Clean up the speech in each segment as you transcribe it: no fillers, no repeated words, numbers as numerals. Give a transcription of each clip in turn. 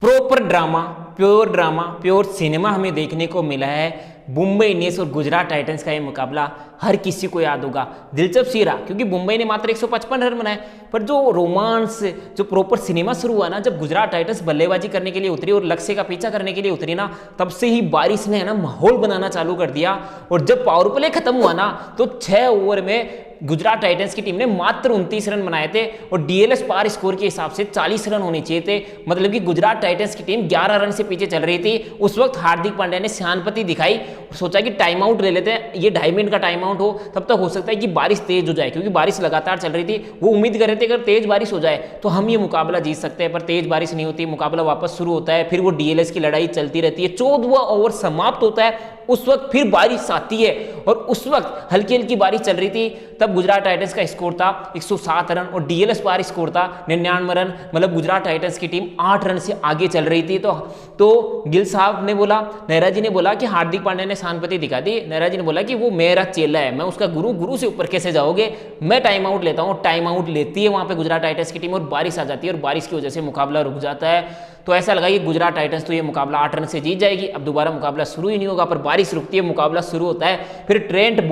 Proper drama, pure cinema हमें देखने को मिला है। मुंबई इंडियंस और गुजरात टाइटंस का ये मुकाबला हर किसी को याद होगा। दिलचस्प ही रहा क्योंकि मुंबई ने मात्र 155 रन बनाए, पर जो रोमांस, जो प्रॉपर सिनेमा शुरू हुआ ना, जब गुजरात टाइटंस बल्लेबाजी करने के लिए उतरी और लक्ष्य का पीछा करने के लिए उतरी ना, तब से ही बारिश ने है ना माहौल बनाना चालू कर दिया। और जब पावर प्ले खत्म हुआ ना, तो 6 ओवर में गुजरात टाइटंस की टीम ने मात्र 29 रन बनाए थे और डीएलएस पार स्कोर के हिसाब से 40 रन होने चाहिए थे। मतलब कि गुजरात टाइटंस की टीम 11 रन से पीछे चल रही थी। उस वक्त हार्दिक पांड्या ने सहानुभूति दिखाई और सोचा कि टाइम आउट ले लेते हैं, ये 2.5 मिनट का टाइम आउट हो, तब तक हो सकता है कि बारिश तेज हो जाए, क्योंकि बारिश लगातार चल रही थी। वो उम्मीद कर रहे थे अगर तेज बारिश हो जाए तो हम ये मुकाबला जीत सकते हैं, पर तेज बारिश नहीं होती, मुकाबला वापस शुरू होता है। फिर वो डीएलएस की लड़ाई चलती रहती है। 14वां ओवर समाप्त होता है, उस वक्त फिर बारिश आती है और उस वक्त हल्की हल्की बारिश चल रही थी। तब गुजरात टाइटंस का स्कोर था 107 रन और डीएलएस पार स्कोर था 99 रन। मतलब गुजरात टाइटंस की टीम 8 रन से आगे चल रही थी। तो गिल साहब ने बोला, नेहरा जी ने बोला कि हार्दिक पांड्या ने सहानुभूति दिखा दी। नेहरा जी ने बोला कि वो मेरा चेला है, मैं उसका गुरु से ऊपर कैसे जाओगे, मैं टाइम आउट लेता हूँ। टाइम आउट लेती है वहां पे गुजरात टाइटंस की टीम और बारिश आ जाती है और बारिश की वजह से मुकाबला रुक जाता है। तो ऐसा लगा कि गुजरात टाइटंस तो ये मुकाबला 8 रन से जीत जाएगी, अब दोबारा मुकाबला शुरू ही नहीं होगा। पर बारिश रुकती है, मुकाबला शुरू होता है। फिर ट्रेंट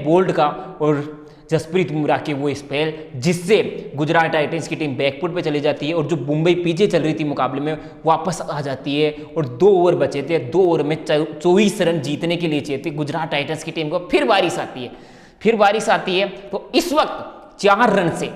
बोल्ट का और जसप्रीत बुमराह के वो स्पेल, जिससे गुजरात टाइटंस की टीम बैकफुट पे चली जाती है और जो मुंबई पीछे चल रही थी मुकाबले में वापस आ जाती है। और 2 ओवर बचे थे, 2 ओवर में 24 रन जीतने के लिए चाहिए थे गुजरात टाइटंस की टीम को। फिर बारिश आती है तो इस वक्त 4 रन से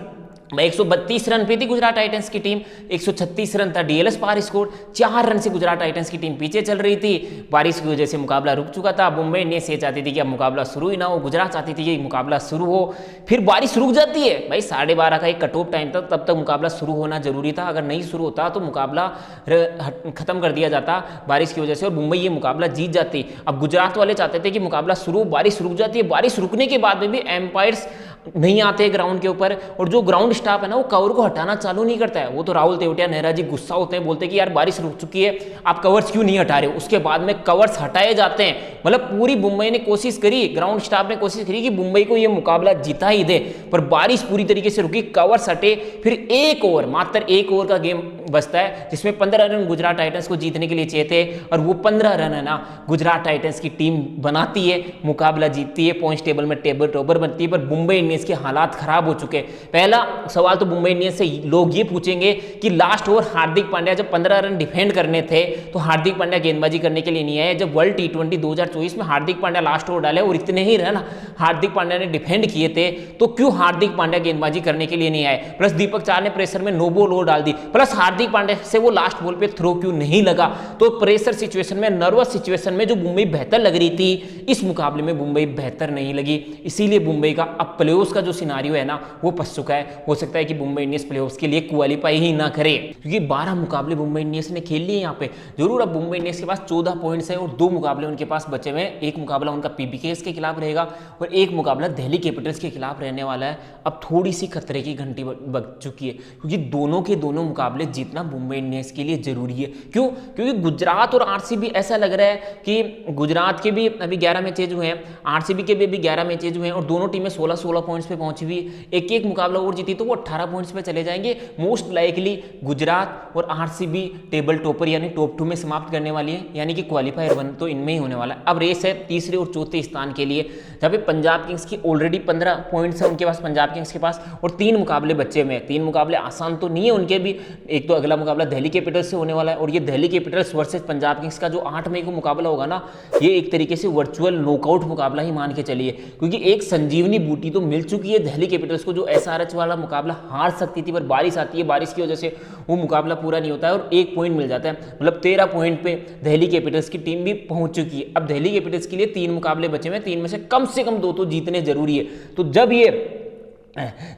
132 रन पे थी गुजरात टाइटंस की टीम, 136 रन था डीएलएस पार स्कोर। 4 रन से गुजरात टाइटंस की टीम पीछे चल रही थी। बारिश की वजह से मुकाबला रुक चुका था। मुंबई इंडियंस ये चाहती थी कि अब मुकाबला शुरू ही ना हो, गुजरात चाहती थी कि मुकाबला शुरू हो। फिर बारिश रुक जाती है भाई, 12:30 का एक कट ऑफ टाइम था, तब तक मुकाबला शुरू होना जरूरी था। अगर नहीं शुरू होता तो मुकाबला खत्म कर दिया जाता बारिश की वजह से और मुंबई ये मुकाबला जीत जाती। अब गुजरात वाले चाहते थे कि मुकाबला शुरू, बारिश रुक जाती है। बारिश रुकने के बाद में भी एम्पायर्स नहीं आते ग्राउंड के ऊपर और जो ग्राउंड स्टाफ है ना वो कवर को हटाना चालू नहीं करता है। वो तो राहुल तेवटिया, नेहरा जी गुस्सा होते हैं, बोलते हैं कि यार बारिश रुक चुकी है, आप कवर्स क्यों नहीं हटा रहे हो। उसके बाद में कवर्स हटाए जाते हैं। मतलब पूरी मुंबई ने कोशिश करी, ग्राउंड स्टाफ ने कोशिश करी कि मुंबई को ये मुकाबला जिता ही दे, पर बारिश पूरी तरीके से रुकी, कवर्स हटे। फिर मात्र एक ओवर का गेम बचता है जिसमें 15 रन गुजरात टाइटंस को जीतने के लिए चाहिए थे और वो 15 रन है ना गुजरात टाइटंस की टीम बनाती है, मुकाबला जीतती है, पॉइंट्स टेबल में टेबल टॉपर बनती है। पर मुंबई इंडियंस के हालात खराब हो चुके। पहला सवाल तो मुंबई इंडियंस से लोग ये पूछेंगे कि लास्ट ओवर हार्दिक पांड्या जब 15 रन डिफेंड करने थे तो हार्दिक पांड्या गेंदबाजी करने के लिए नहीं आए। जब वर्ल्ड T20 2024 में हार्दिक पांड्या लास्ट ओवर डाले और इतने ही रन हार्दिक पांड्या ने डिफेंड किए थे, तो क्यों हार्दिक पांड्या गेंदबाजी करने के लिए नहीं आए। प्लस दीपक चाहर ने प्रेशर में नो बॉल ओवर डाल दी, प्लस हार्दिक पांड्या से वो लास्ट बॉल पे थ्रो क्यों नहीं लगा। तो प्रेशर सिचुएशन में, नर्वस सिचुएशन में जो मुंबई बेहतर लग रही थी, इस मुकाबले में मुंबई बेहतर नहीं लगी। इसीलिए मुंबई का अब प्लेऑफ्स का जो सिनारियो है ना वो फंस चुका है। हो सकता है कि मुंबई इंडियंस प्लेऑफ्स के लिए क्वालिफाई ही ना करे, क्योंकि 12 मुकाबले मुंबई इंडियंस ने खेल लिए यहाँ पे। जरूर अब मुंबई इंडियंस के पास 14 पॉइंट्स है और 2 मुकाबले उनके पास बचे हुए हैं। एक मुकाबला उनका पीबीकेएस के खिलाफ रहेगा और एक मुकाबला दिल्ली कैपिटल्स के खिलाफ रहने वाला है। अब थोड़ी सी खतरे की घंटी बज चुकी है, क्योंकि दोनों के दोनों मुकाबले जीतना मुंबई इंडियंस के लिए जरूरी है। क्यों? क्योंकि गुजरात और आरसीबी ऐसा लग रहा है कि गुजरात के भी अभी 11 मैचेज हुए हैं, आरसीबी के भी अभी 11 मैचेज हुए हैं और दोनों टीमें 16-16 पॉइंट्स पे पहुंची हुई। एक मुकाबला और जीती तो वो 18 पॉइंट्स पे चले जाएंगे। मोस्ट लाइकली गुजरात और आरसीबी टेबल टॉपर यानी टॉप 2 में समाप्त करने वाली है, यानी कि क्वालिफायर 1 तो इनमें ही होने वाला है। अब रेस है तीसरे और चौथे स्थान के लिए, जहाँ पे पंजाब किंग्स की ऑलरेडी 15 पॉइंट्स है उनके पास, पंजाब किंग्स के पास, और 3 मुकाबले बच्चे में। 3 मुकाबले आसान तो नहीं है उनके भी। एक तो अगला मुकाबला दिल्ली कैपिटल्स से होने वाला है और ये Delhi Capitals versus Punjab Kings का जो 8 मई को मुकाबला होगा ना, ये एक तरीके से वर्चुअल नॉकआउट मुकाबला ही मान के चलिए, क्योंकि एक संजीवनी बूटी तो मिल चुकी है दिल्ली कैपिटल्स को, जो एसआरएच वाला मुकाबला हार सकती थी, पर बारिश आती है, बारिश की वजह से वो मुकाबला पूरा नहीं होता है और 1 पॉइंट मिल जाता है। मतलब 13 पॉइंट पे दिल्ली कैपिटल्स की टीम भी पहुंच चुकी है। अब दिल्ली कैपिटल्स के लिए 3 मुकाबले बचे हुए, 3 में से कम 2 तो जीतने जरूरी है। तो जब ये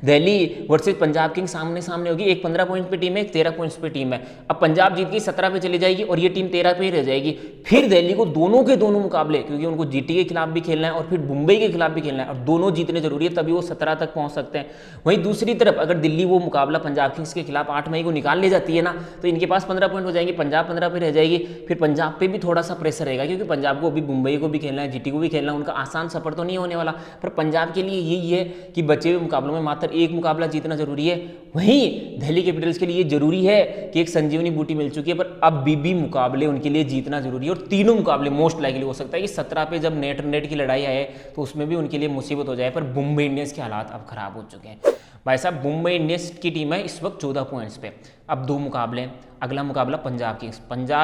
दिल्ली वर्सेस पंजाब किंग्स सामने होगी, एक 15 पॉइंट्स पे टीम है, एक 13 पॉइंट्स पे टीम है। अब पंजाब जीत गई 17 पे चली जाएगी और ये टीम 13 पे ही रह जाएगी। फिर दिल्ली को दोनों के दोनों मुकाबले, क्योंकि उनको जीटी के खिलाफ भी खेलना है और फिर मुंबई के खिलाफ भी खेलना है और दोनों जीतने जरूरी है, तभी वो 17 तक पहुंच सकते हैं। वहीं दूसरी तरफ अगर दिल्ली वो मुकाबला पंजाब किंग्स के खिलाफ 8 मई को निकाल ले जाती है ना, तो इनके पास 15 पॉइंट हो जाएंगे, पंजाब 15 पे रह जाएगी। फिर पंजाब पे भी थोड़ा सा प्रेशर रहेगा, क्योंकि पंजाब को अभी मुंबई को भी खेलना है, जीटी को भी खेलना है, उनका आसान सफर तो नहीं होने वाला। पर पंजाब के लिए यही है कि बचे हुए मुकाबलों मुकाबलों में मात्र एक मुकाबला जीतना जरूरी है। वहीं दिल्ली कैपिटल्स के लिए जरूरी है कि एक संजीवनी बूटी मिल चुकी है, पर अब भी मुकाबले उनके लिए जीतना जरूरी है। और तीनों मुकाबले मोस्ट लाइकली हो सकता है कि 17 पे जब नेट की लड़ाई आए तो उसमें भी उनके लिए मुसीबत हो जाए। पर मुंबई इंडियंस के हालात अब खराब हो चुके हैं भाई साहब। मुंबई इंडियंस की टीम है इस वक्त 14 पॉइंट्स पे। अब 2 मुकाबले हैं। अगला मुकाबला पंजाब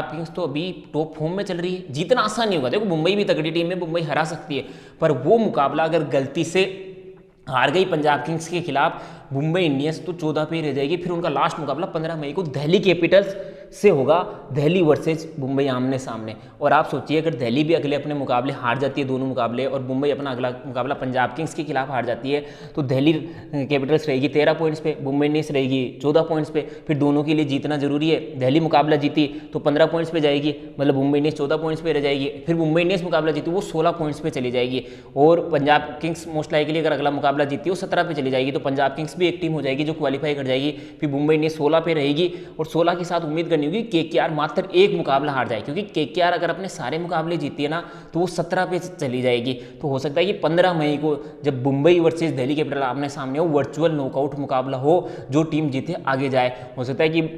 किंग्स तो अभी टॉप फॉर्म में चल रही है, जीतना आसान नहीं होगा। देखो मुंबई भी तगड़ी टीम है, मुंबई हरा सकती है, पर वो मुकाबला अगर गलती से हार गई पंजाब किंग्स के खिलाफ मुंबई इंडियंस तो 14 पे ही रह जाएगी। फिर उनका लास्ट मुकाबला 15 मई को दिल्ली कैपिटल्स से होगा, दिल्ली वर्सेज मुंबई आमने सामने। और आप सोचिए अगर दिल्ली भी अगले अपने मुकाबले हार जाती है दोनों मुकाबले, और मुंबई अपना अगला मुकाबला पंजाब किंग्स के खिलाफ हार जाती है, तो दिल्ली कैपिटल्स रहेगी 13 पॉइंट्स पे, मुंबई इंडियंस रहेगी 14 पॉइंट्स पे। फिर दोनों के लिए जीतना जरूरी है। दिल्ली मुकाबला जीती तो 15 पॉइंट्स पे जाएगी, मतलब मुंबई इंडियंस 14 पॉइंट्स पे रह जाएगी। फिर मुंबई इंडियंस मुकाबला जीती वो 16 पॉइंट्स पे चली जाएगी, और पंजाब किंग्स मोस्ट लाइकली अगर अगला मुकाबला जीती वो 17 पे चली जाएगी। तो पंजाब किंग्स भी एक टीम हो जाएगी जो क्वालिफाई कर जाएगी। फिर मुंबई इंडियंस 16 पे रहेगी, और 16 के साथ उम्मीद करनी होगी केकेआर मात्र एक मुकाबला हार जाए, क्योंकि केकेआर अगर अपने सारे मुकाबले जीती है ना तो वो 17 पे चली जाएगी। तो हो सकता है कि 15 मई को जब मुंबई वर्सेस दिल्ली कैपिटल आमने सामने हो, वर्चुअल नॉकआउट मुकाबला हो, जो टीम जीते आगे जाए। हो सकता है कि